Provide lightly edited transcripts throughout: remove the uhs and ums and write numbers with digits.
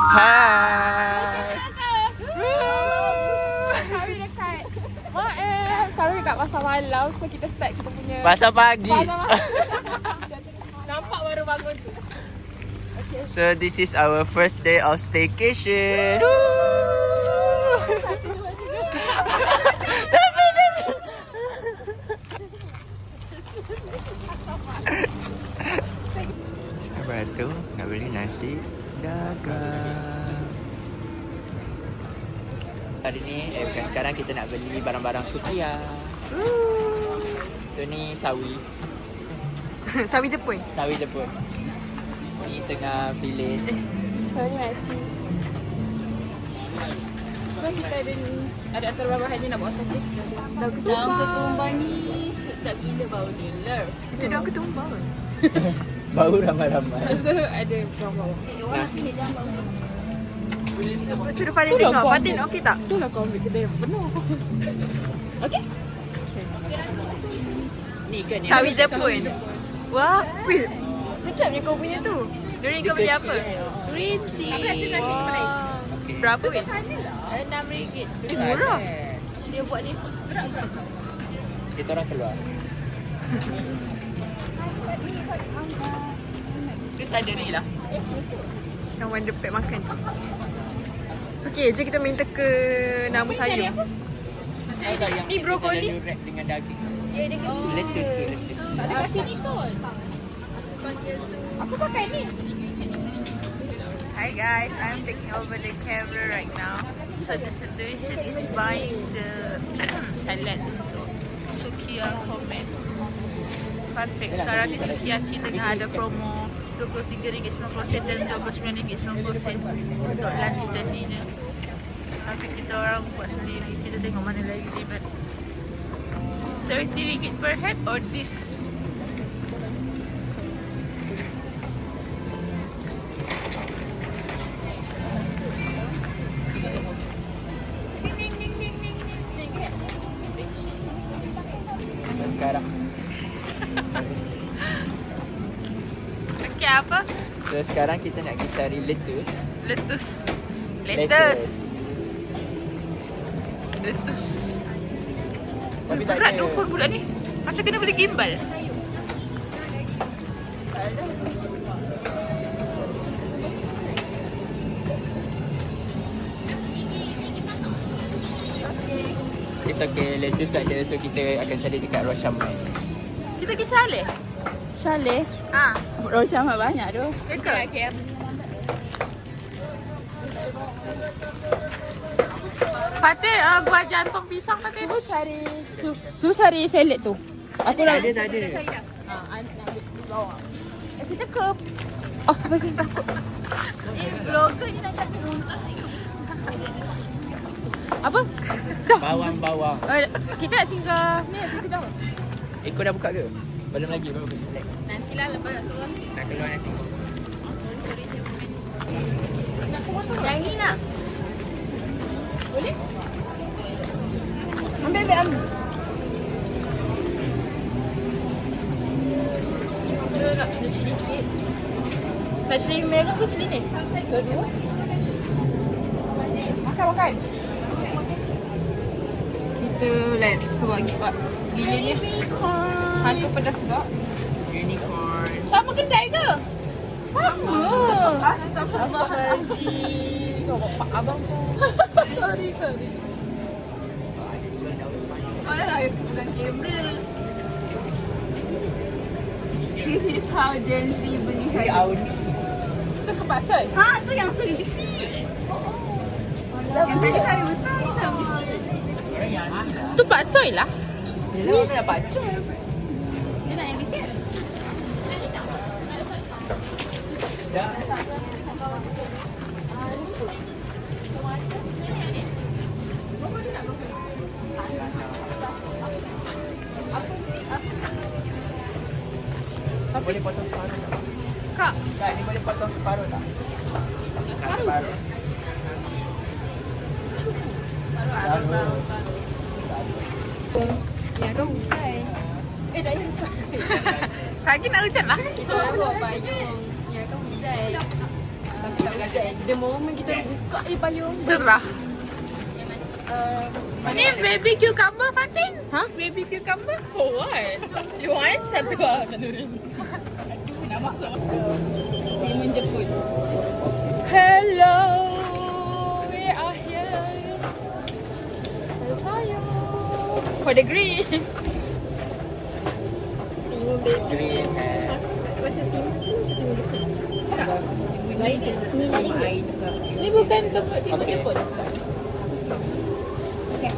Hai. Kami dekat sekarang dekat pasar malam. So kita start kita punya Pasal pagi. Nampak baru bangun tu. So this is our first day of staycation. Lepas tu nak beli nasi dagang. Hari ni bukan sekarang kita nak beli barang-barang sukiya. Tu ni sawi. Sawi Jepun. Sawi Jepun. Ni tengah pilih. Sorry makcik. So kita ada ni. Ada antarabangsa ni nak buat sos ni. Daun ketumbang ni sedap gila bau dia. Love. Itu daun ketumbang. Bau ramai-ramai. So ada bawang. Suruh Fatin dengar. Fatin okey tak? Itulah kau ambil kedai yang penuh. Okey? Ni kan yang Sawi Jepun. Wah, wih. Sedapnya kau punya tu. Duri kau beli apa? Green tea. Wah. Berapa weh? RM6. Murah. Dia buat ni. kita orang keluar. Tu sadari lah. Kawan depek makan. Okey, jom kita minta ke nama sayur. Agak yang Ni brokoli. dia wrap dengan daging. Ya, dia kecil. Lettuce tu, lettuce. Tak ada kasi ni kot. Aku pakai ni. Hi guys, I'm taking over the camera right now. So the situation is buying the salad untuk Sukiya Komen. Fun fact, sekarang ni Sukiyaki tengah ada promo RM23.90 dan RM29.90 untuk lunch tadinya. Tapi kita orang buat sendiri, kita tengok mana lagi hebat. RM30 per head or this? So sekarang. Okey, apa? So sekarang kita nak pergi cari lettuce. Lettuce. Lettuce. Lettuce. Tapi tak Berat ada. dufur pula ni. Masa kena beli gimbal. It's okay, lettuce tak ada. So kita akan cari dekat Roshamai. Kita pergi Saleh. Saleh. Ah, Rosyamah banyak tu. ya ke? Fatih, buat jantung pisang Fatih. Su cari salad tu. Aku Tak dah ada, tak ada. kita ke oh sampai sini takut. Vlogger ni nak cakap Apa? Bawang-bawang. Kita nak singgah ni singgah. Kau dah buka ke? Belum lagi, baru select. Nantilah lepas nak keluar. Nak keluar nanti. Yang ni nak. Boleh? Ambil. Nak kena cili sikit. Nak cili merah ke cili ni? Dua-dua. Makan. Kita like sebab gila ni. Hantu pedas juga. Unicorn. Sama kedai ke? Sama. Astagfirullahaladzim. Bapak abang tu. Sorry. Alah, bukan kamera. This is how Gen Z beli Ini kayu. Audi. Itu ke Pak Coy? Ha, tu yang seri kecil. Yang tadi kayu besar hitam. Orang yang ni lah. Itu Pak Coy lah. Yelah, orang nak baca. Dia nak yang kecil. Dah. Boleh potong separuh tak? Kak, Kak, ni boleh potong separuh tak? Separuh. yang kau hujan. Tak payah. Lagi nak hujan lah. Kita orang buat payung. Yang kau hujan. Tapi The moment kita buka payung. Cerah. Ni baby cucumber Fatin. Ha? Baby cucumber. For what? You want? Satu lah. Aduh, nak masuk. Dia menjemput. Hello. We are here. Saya. For the green. Timun baby. Green hair. Macam timun dekat. Tak. Lain dia. Ni lain air juga. Ni bukan tempat dia menjemput. Okay.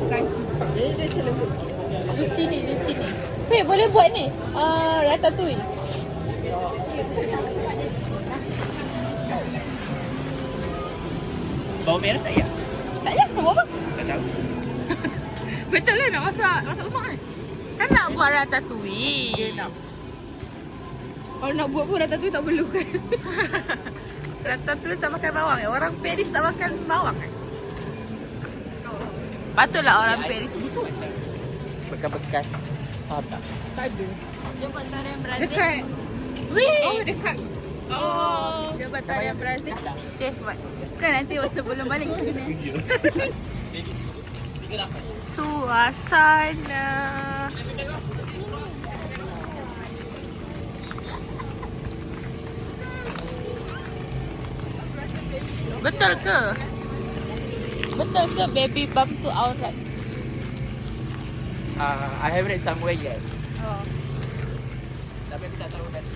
Crunchy. Dia macam lembut sikit. Di sini. Weh, boleh buat ni. Ratatouille. Bawang merah tak ya? Tak payah, nak buat apa? Tak tahu. Betul lah nak masak lemak kan? Kan nak buat ratatouille. Kalau nak buat pun ratatouille tak perlu kan? Ratatouille tak makan bawang ya? Orang Paris tak makan bawang kan? Patutlah orang Paris busuk. Bekas-bekas. Faham tak? Tak ada. Jembatan yang Brazil. Dekat. Weh. Oh dekat. Oh. Jembatan yang Brazil. Okay, buat. Kan nanti sebelum balik kita kena. Suasana. Betul ke? Betul ke baby bump tu aurat? I have read somewhere yes. Oh. Tapi aku tak tahu dari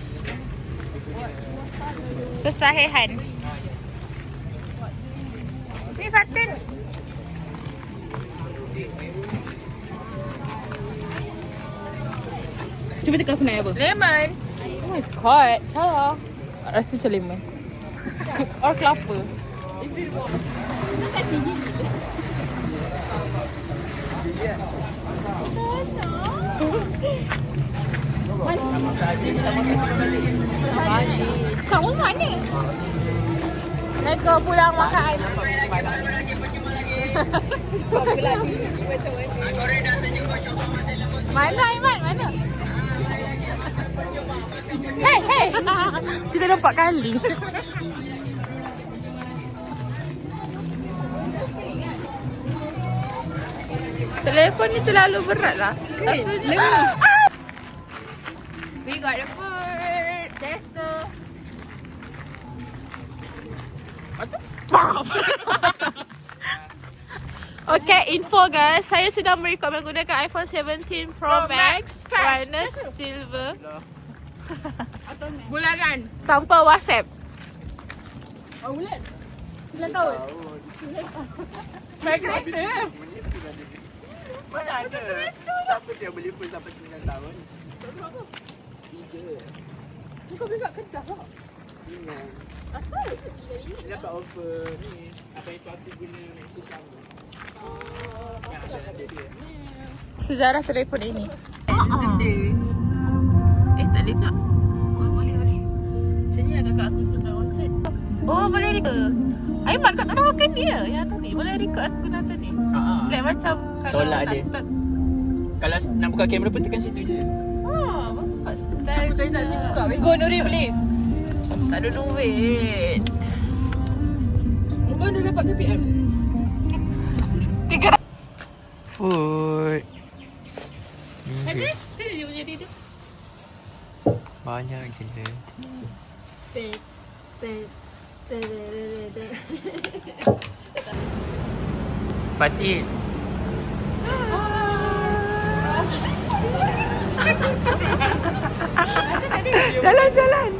Kesahihan. Ni Fatin. Cuba tekan aku nak apa? Lemon. Oh my god, salah. Rasa macam lemon. Or kelapa. Kamu mana? Let's go pulang makan. Mana Aiman? Mana? Hey. Kita dah 4 kali. Telefon ni terlalu berat lah. Rasanya. We got the food. Let's go. Okay, info guys. Saya sudah merekod menggunakan iPhone 17 Pro Max warna silver Bulanan. tanpa WhatsApp. Oh, bulan. 9 tahun. Naik kereta. Mana ada? Siapa dia beli pun sampai 9 tahun? Kau beli kat Kedah lah. Asal? Dia dapat offer ni. Apa itu aku guna Maxi Sama. Yang ada dia. Sejarah telefon ini. Sedih. Tak boleh pula. Macam ni lah kakak aku suka konsert. Oh, boleh record. Aiman, kat tak nak makan dia yang tadi. Boleh record aku guna tadi. Like macam kalau Tolak nak dia. start. Kalau nak buka kamera pun tekan situ je. Bapak start. Saya tak buka. Go Nuri beli. Tak ada duit. Kau dah dapat KPM? Food. Ada? Saya dia punya dia. Banyak gila. Fatin. Jalan.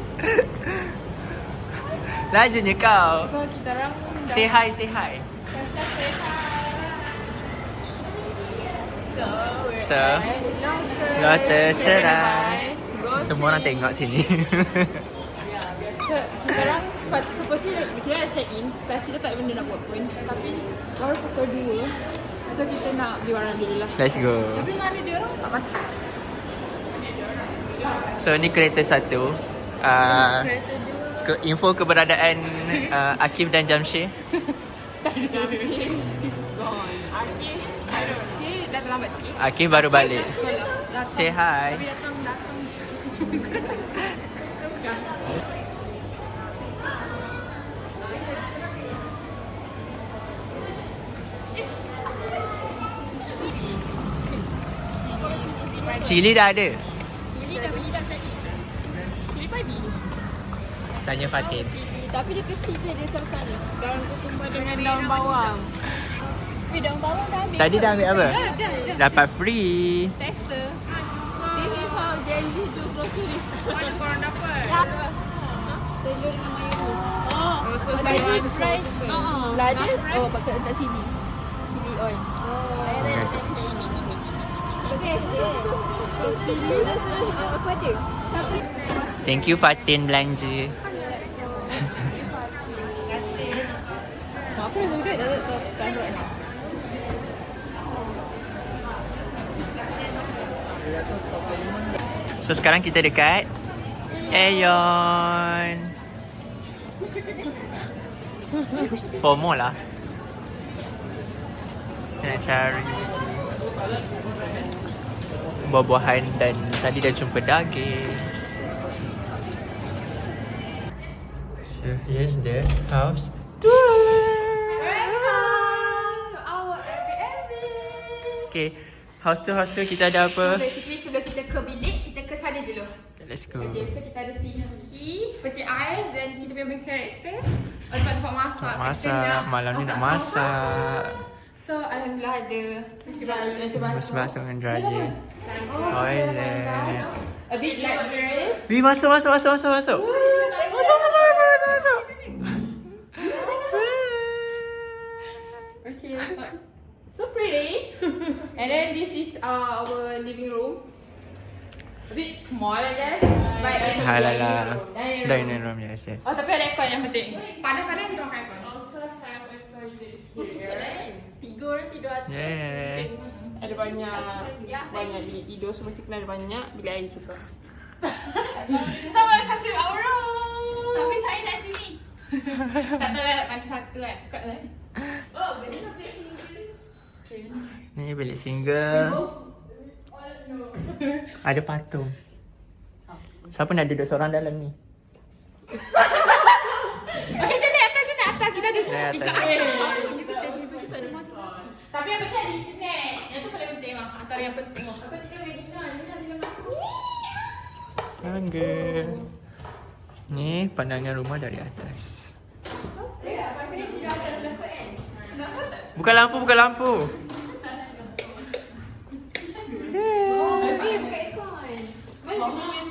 Lajunya kau. So kita orang Say hi. So, Lotte ceras. Semua orang tengok sini. kita orang supposedly kita dah check in. Plus kita tak ada benda nak buat pun. Tapi baru pukul 2. So kita nak beli barang dulu lah. Let's go. Tapi mana dia orang? Tak pasti. So ni kereta satu. Kereta dua. Info keberadaan Akif dan Jamshid. Jamshid. Gone. Jamshid dah terlambat sikit. Akif baru balik. Datang. Say hi. Tapi datang je. Cili dah ada. Cili dah beli dah tadi. Cili padi. Tanya Fatin. Cili. Tapi dia kecil je dia sana. Daun ketumbar dengan daun bawang. Tapi daun bawang dah ambil. Tadi dah ambil apa? Dah. Dapat free. Tester. This is how Gen Z do grocery. Mana korang dapat? Telur dengan mayonnaise. Oh, so Deep fry. Lah dia Oh, pakai letak sini. Chili oil. Apa dia? Thank you Fatin belanja. Apa yang duit tak nak. So sekarang kita dekat Aeon. FOMO lah. Kita nak cari buah-buahan dan tadi dah jumpa daging. So here's the house tour. Welcome to our Airbnb. Okay, house tour kita ada apa? Basically sebelum kita ke bilik, kita ke sana dulu. Let's go. Okay, so kita ada sini peti ais dan kita punya main karakter. Tempat masak. Masak, malam ni nak masak. So alhamdulillah ada Basuh basuh dengan dryer. Toilet. A bit luxurious. Wih, masuk. Masuk. Okay, so pretty. And then this is our living room. A bit small, I guess. But it's a Halala. dining Dining room. room, yes. Oh, tapi ada aircon yang penting. Panas-panas kita pakai aircon. also have a toilet Cukup here. lah. Tiga orang tidur atas. Yeah. Ada banyak bilik tidur, so mesti kena ada banyak bilik air juga. So welcome to our room. Tapi saya nak sini. Tak tahu lah mana satu kan. Kat lah. Oh, betul tak bilik single. Ni bilik single. Ada patung. Siapa nak duduk seorang dalam ni? Okay, jom naik atas. Kita ada Naik tiga atas. atas. Tapi yang penting ada internet. Yang tu paling penting lah. Antara yang penting lah. Apa tidur dengan Dina? Tangga. Ni pandangan rumah dari atas. Buka lampu.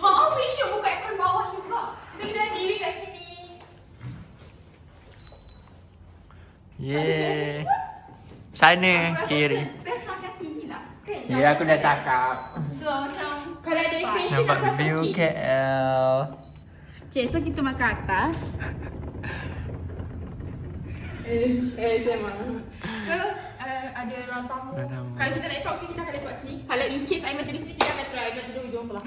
Oh, we should buka aircon bawah juga. So kita ada TV kat sini. Yeah. Sana kiri. Best makan sini lah. Ya, aku dah cakap. So macam kalau ada station Nampak across view the KL. Okay, so kita makan atas. SMA. So ada ruang tamu. Ruang tamu. Kalau kita nak ikut, kita akan ikut sini. Kalau in case I mati di sini, kita akan try duduk hujung pula.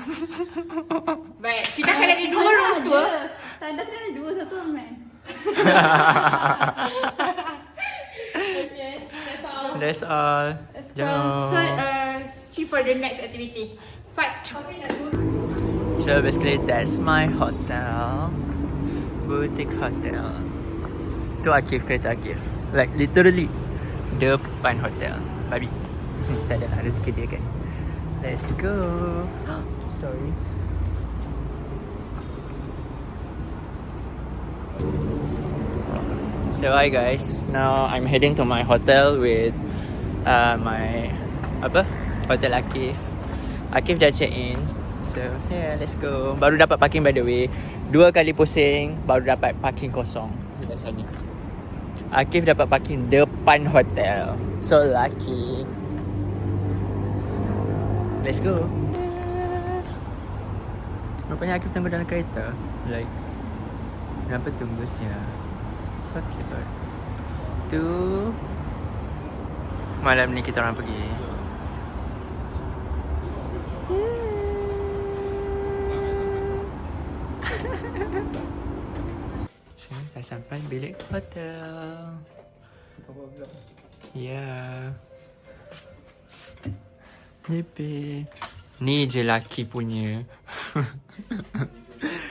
Baik, kita akan ada dua room tour. Tanda kan ada dua, satu aman. Okay, that's all. That's all. Let's go. Jom. So, see for the next activity. Fight. So basically that's my hotel. Boutique hotel. Tu Akif, kereta Akif. Like literally depan hotel. Babi. Tak ada lah rezeki dia kan. Let's go. Sorry. So hi guys. Now I'm heading to my hotel with my hotel Akif. Akif dah check in. So yeah, let's go. Baru dapat parking by the way. 2 kali pusing baru dapat parking kosong dekat sini. Akif dapat parking depan hotel. So lucky. Let's go. Rupanya Akif tunggu dalam kereta. Like, kenapa tunggu siya? So cute. Tu malam ni kita orang pergi. So, dah sampai bilik hotel. Ya. Nipi. Ni je laki punya.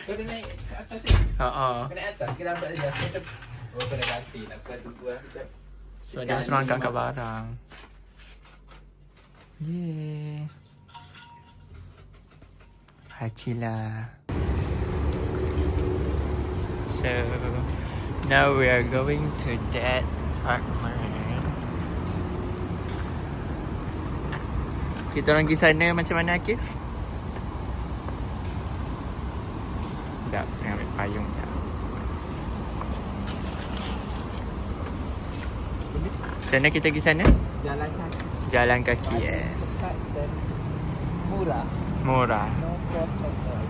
Kau dah naik ke atas ni? Haa. Kau naik atas, kita nampak dia. Oh, kau dah ganti. Nak kau tunggu lah kejap. Sebab dia suruh angkat barang. Yeah. Hachila. So now we are going to that apartment. Kita orang pergi sana macam mana, Akif? Sekejap, tengah ambil payung sekejap. Sana kita pergi sana? Jalan kaki. Jalan kaki, yes. Dan murah. Murah. No cost at all.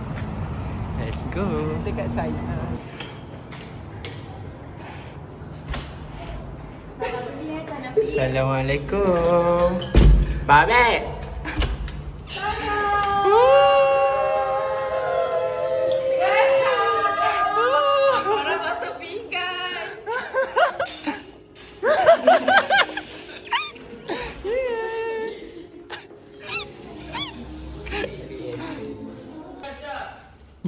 Let's go. Dekat China. Assalamualaikum. Babek. Orang masuk pinggan.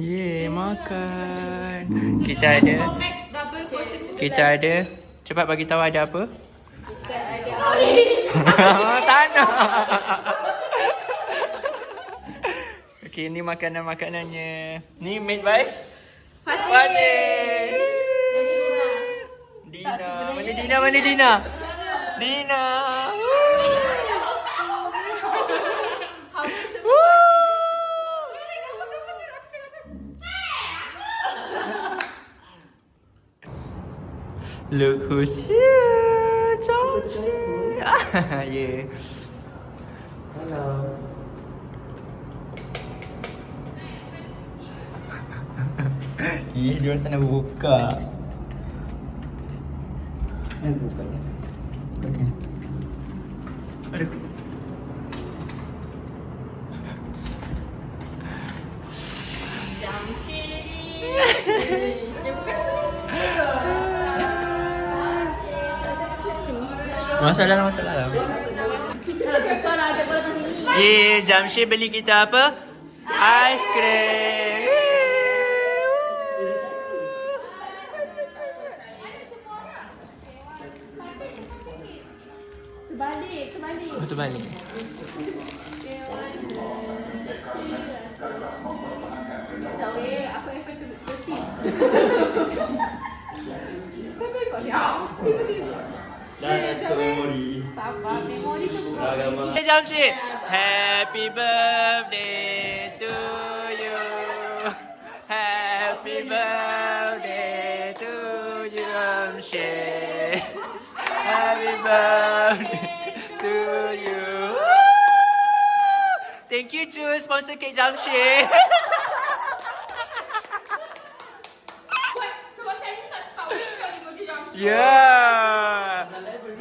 Yeay, makan. Kita ada. Max double portion. Kita ada. Cepat bagi tahu ada apa? Kita ada. Tak nak. Okay, ni makanan-makanannya. Ni made by Fatih. Dina. Mana Dina? Mana Dina? Dina. Look who's here, Georgie. Yeah. Hello. Dia orang tak nak buka. Bukan. Aduh. Masalah. Ye, Jamshid beli kita apa? Ais krim. Oh, terbalik. Dah cukup memori. Sabar, memori tu. Hey Jamshid, happy birthday to you. Happy birthday to you, Jamshid. Happy birthday to you. Thank you to sponsor cake Jamshid. Sebab saya ni tak wish kali bagi jam. Yeah.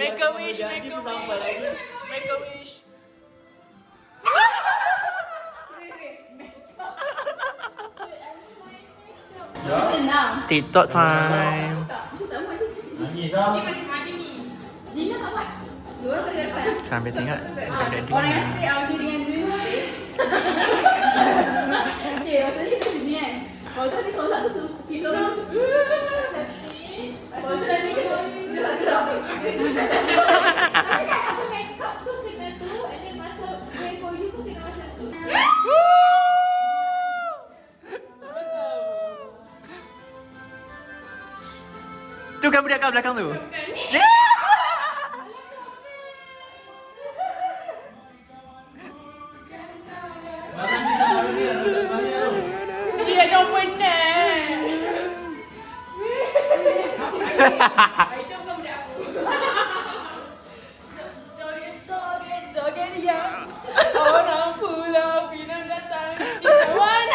Make a wish, make a wish. Make a wish. TikTok time. Nangis dah. Ni macam mana ni? Dina tak buat. Dua orang boleh dapat. Sambil tengok. Orang yang stay out dengan dulu. Okay, maksudnya kita sini kan. Kalau tadi kalau tak tu kita orang. Kalau tadi kita gerak-gerak. Masuk makeup tu kena tu, and then masuk way for you tu kena macam tu. Tu kan budak kat belakang tu. Dia dah penat. Itu bukan budak aku. Joget dia. Orang pula pinang datang. Citawan.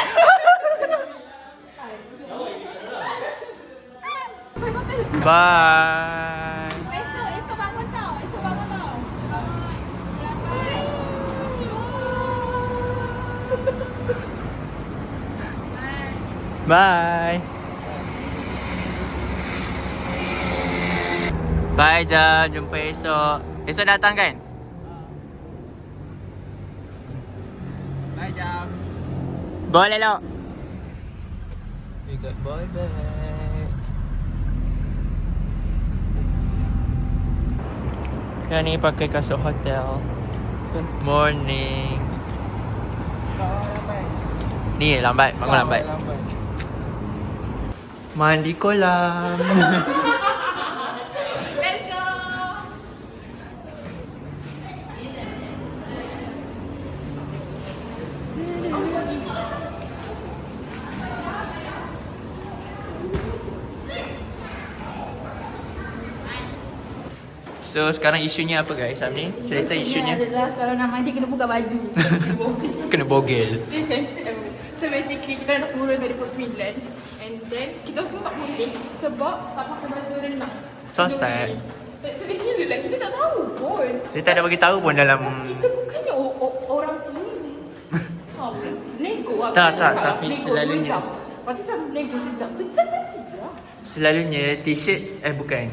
Bye. Esok bangun tau. Bye. Bye Jam, jumpa esok. Esok datang kan? Bye Jam. Boleh lo. We got boy back. Yang ni pakai kasut hotel. Good morning. Ni lambat, bangun lambat. Mandi kolam. Let's go. So sekarang isunya apa guys? Ni cerita isunya. adalah kalau nak mandi kena buka baju. Kena bogel. So basically kita nak turun dari pos 9 and then kita semua tak boleh sebab tak pakai baju renang. So sad. So dia gila lah, kita tak tahu pun. Dia tak ada bagi tahu pun dalam Kita bukannya orang sini. Nego lah. Tak, Bukan tak, cakap tapi nego selalunya. 2 jam. Lepas tu macam nego sejam. Sejam nanti lah. selalunya t-shirt bukan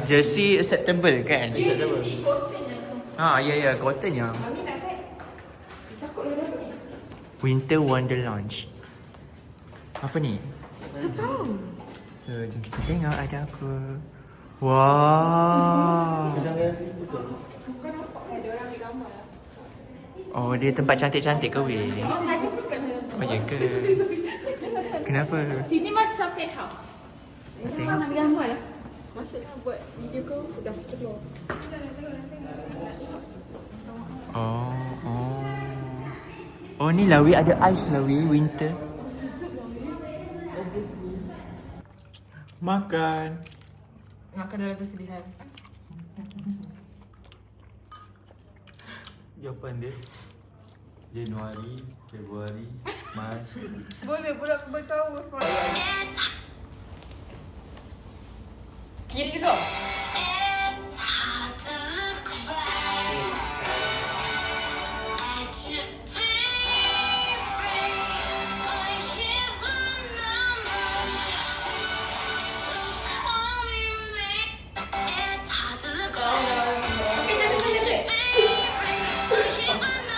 jersey acceptable kan? Acceptable. Si cotton yang tu. Ya cotton yang Kami nak kan takut dia dapat. Winter Wonder Lounge. Apa ni? Tak tahu. So jom kita tengok ada apa. Wow. Bukan nampak ada orang ambil gambar lah. Oh dia tempat cantik-cantik ke weh? Oh saja pun kat sana. Oh ya ke? Kenapa? Sini macam pet house. Tengok. Orang ambil gambar lah. Maksudnya buat video kau dah keluar. Oh ni lah weh, ada ice lah weh, winter. Makan. Makan dalam kesedihan. Jawapan dia Januari, Februari, Mac. Boleh budak bertahu Kiri dulu.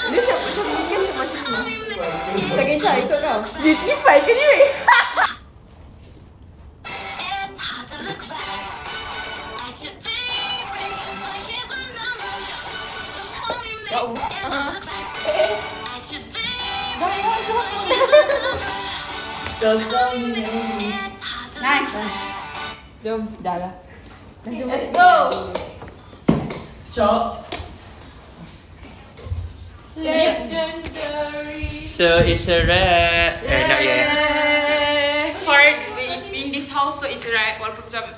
Dia siapa ni macam ni. Tak kisah ikut kau. Beautify ke ni weh? Ya Allah. Nice. Jom, dah lah. Let's go. Legendary. So it's a wrap. Not yet. Hard in this house, so it's right. Walaupun macam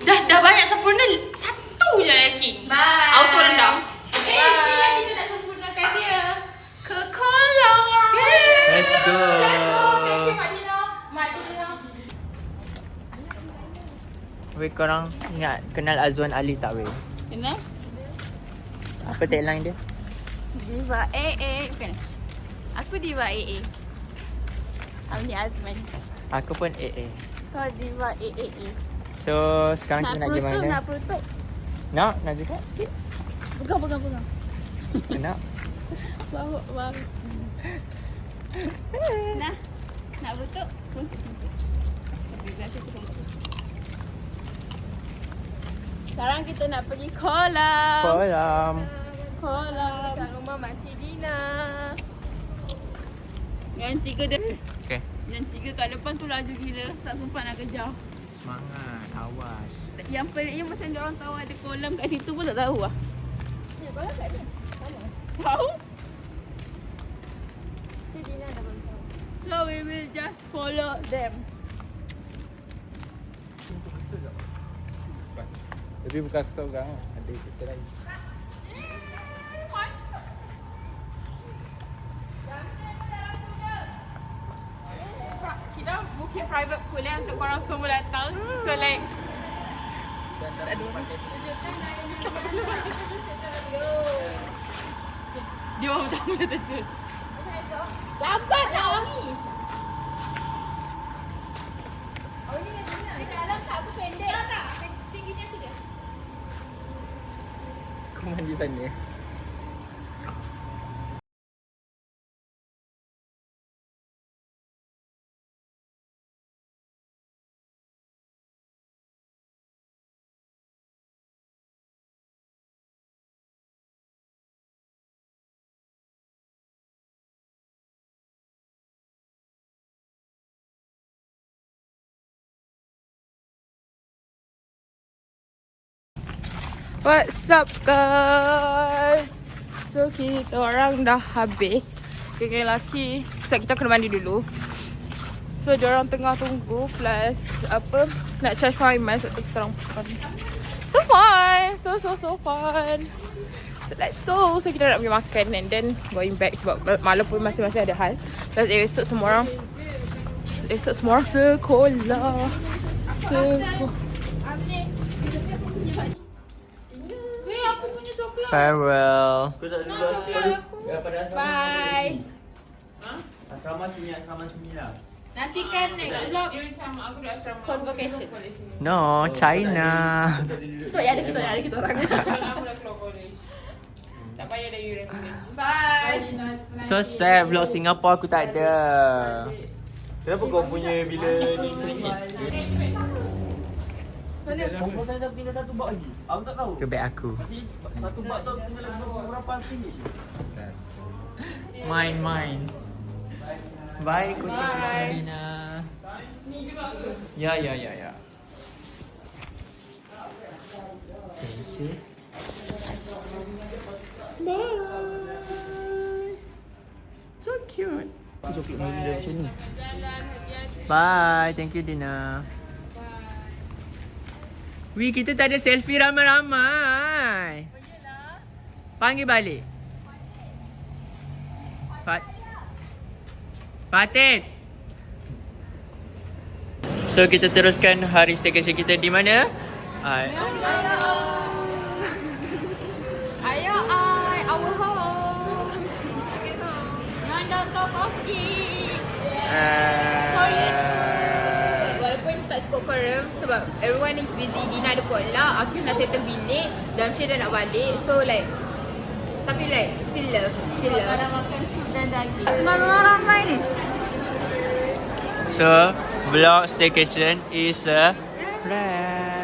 dah banyak sempurna, satu je lagi. Bye. Auto rendah. Sekarang kita nak sempurnakan dia ke kolam. Let's go. Let's go. Thank you Mak Dina. Mak Dina. Weh korang ingat kenal Azwan Ali tak weh? Kenal? Apa tagline dia? Diva AA. Bukan. Aku Diva AA. Amni Azman. Aku pun AA. Kau Diva AAA. So sekarang kita nak pergi mana? Nak perutuk. Nak juga sikit? Pegang. Nak? Bawa. Nah. Nak perutuk. Sekarang kita nak pergi kolam. Kolam. Kat rumah Makcik Dina. Yang 3 dia. Okay. Yang 3 kat depan tu laju gila. Tak sempat nak kejar. Semangat, awas. Yang peliknya macam dia orang tahu ada kolam kat situ pun tak tahu lah. Ya, kolam kat dia. Tahu? Makcik Dina dah baru tahu. So we will just follow them. Tapi bukan seorang, ada kita lain. Kita booking private pool untuk korang semua datang. So like dia orang pertama dah terjun. Lambat lah ni. Kau mandi sana. What's up guys? So kita orang dah habis geng lelaki. So kita kena mandi dulu. So diorang tengah tunggu plus apa nak charge for IMAX untuk kita orang makan. So fun. So fun. So let's go. So kita nak pergi makan and then going back sebab malam pun masing-masing ada hal. Plus esok semua orang sekolah. Farewell. Bye. Asrama sini lah. Nanti kan next vlog convocation. No, China. Kita ada kita orang. Tak payah dah you recommend. Bye. So sad vlog Singapore aku tak ada. Kenapa kau punya bila ni RM1? Apa saya tinggal satu bak lagi? Aku tak tahu. Tu beg aku. Satu bak tu tinggal lagi berapa RM1? Mine. Bye kucing-kucing Dina. Ya. Bye. So cute. Coklat Melinda macam ni. Bye. Thank you Dina. Wih, kita tak ada selfie ramai-ramai. Panggil balik. Fatin. So kita teruskan hari staycation kita di mana? Ayo, our home. Yang datang pagi. Walaupun tak cukup confirm sebab everyone is busy. Dina ada potluck, aku nak settle bilik, Jamshid dah nak balik. So like tapi like still love. Makan sup dan daging. Ramai ni. So vlog staycation is a wrap.